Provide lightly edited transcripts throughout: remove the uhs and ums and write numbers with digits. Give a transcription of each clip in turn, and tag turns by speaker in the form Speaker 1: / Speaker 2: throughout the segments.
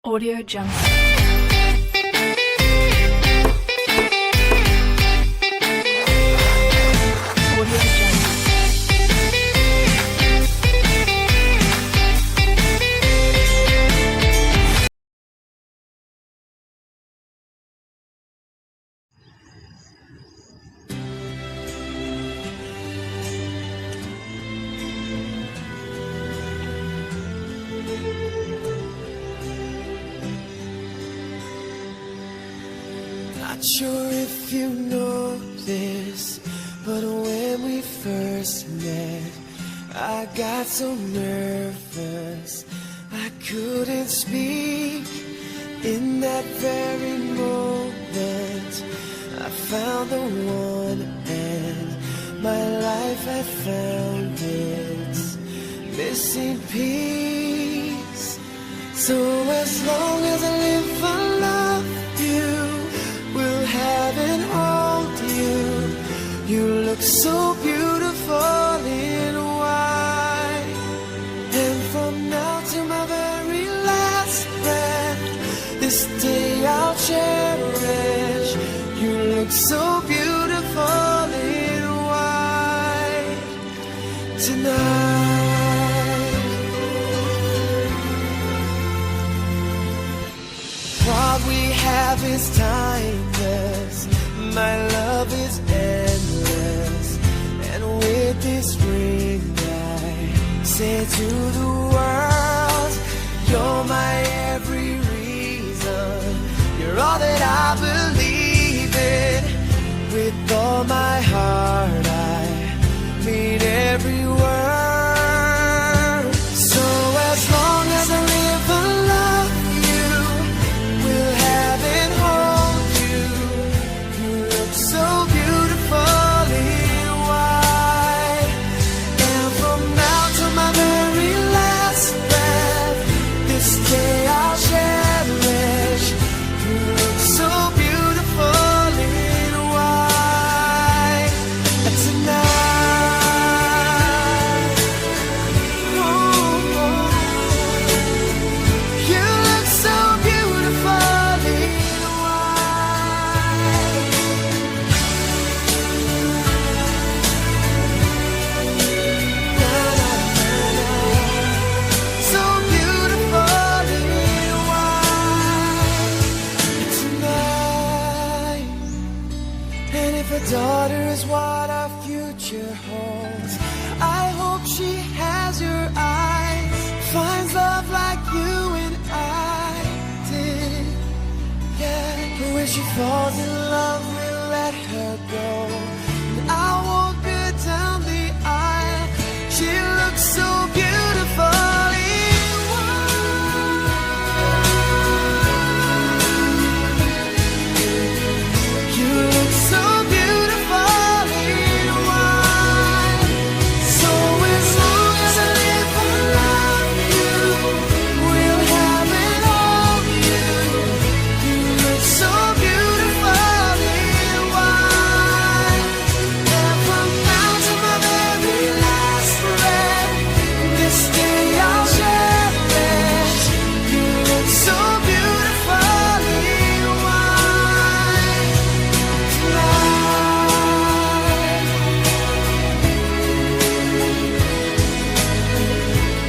Speaker 1: Audio Jungle. Audio Jungle.
Speaker 2: Not sure if you know this, but when we first met, I got so nervous I couldn't speak. In that very moment, I found the one, and my life had found its missing piece. So as long as I live, I love you, will have and hold you. You look so beautiful in white, and from now to my very last breath, this day I'll cherish. You look so beautiful in white tonight. What we have is timeless, my love is endless, and with this ring I say to the world, you're my every reason, you're all that I believe in. With all my heart I mean every word. So as long as I live, I love you, will have and hold you. You look so beautiful in white, and from now to my very last breath, this day I'll cherish. You look so beautiful in white tonight. Oh, you look so beautiful in white. So beautiful in white tonight. And if a daughter is what our future holds, I hope she has your eyes, finds love like you and I did. Yeah, but when she falls in love, we'll let her go, and I won't go down the aisle. She looks so beautiful in white. You look so beautiful in white. So as long as I live, I love you, will have and hold you. You look so beautiful in white, and from now to my very last breath, this day I'll cherish. You look so beautiful in white tonight.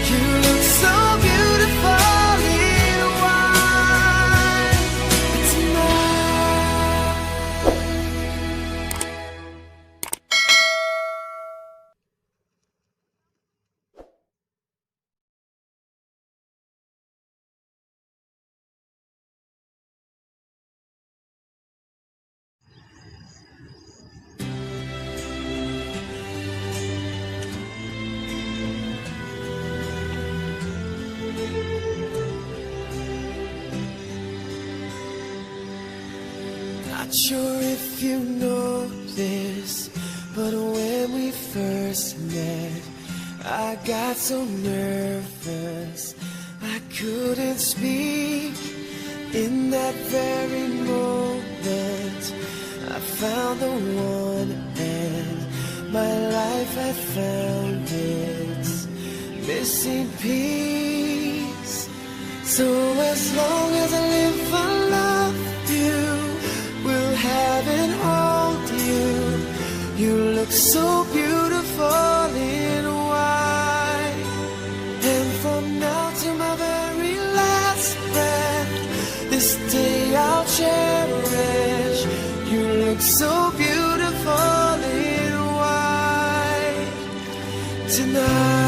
Speaker 2: You look so beautiful in white tonight. Not sure if you know this, but when we first met, I got so nervous I couldn't speak. In that very moment, I found the one, and my life had found its missing piece. So as long as I live, I love you, will have and hold you. You look so beautiful in white. And from now to my very last breath, this day I'll cherish. You look so beautiful in white tonight.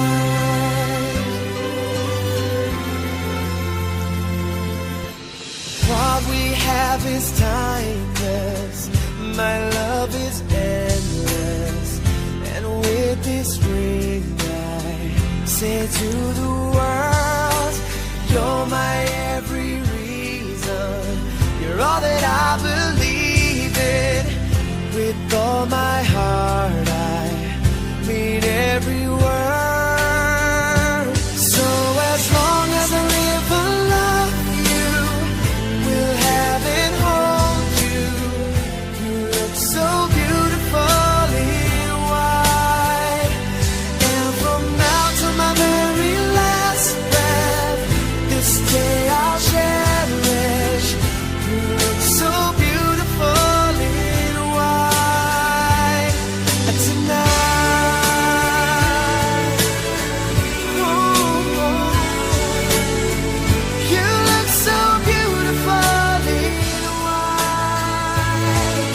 Speaker 2: What we have is timeless, my love is endless. And with this ring I say to the world, you're my every reason. You're all that I believe in. With all my heart I mean every word. So as long as I live, I love you, will have and hold you. You look so beautiful in white. And from now to my very last breath, this day I'll cherish. You look so beautiful in white tonight. Oh, you look so beautiful in white.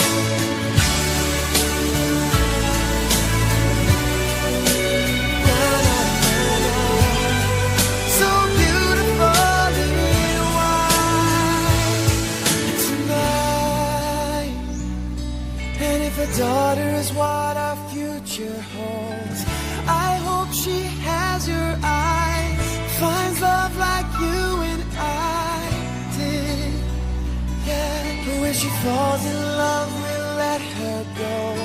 Speaker 2: So beautiful in white tonight. And if a daughter is what our future holds, I hope she has your eyes, finds love like you and I did. Yeah, but when she falls in love, we'll let her go.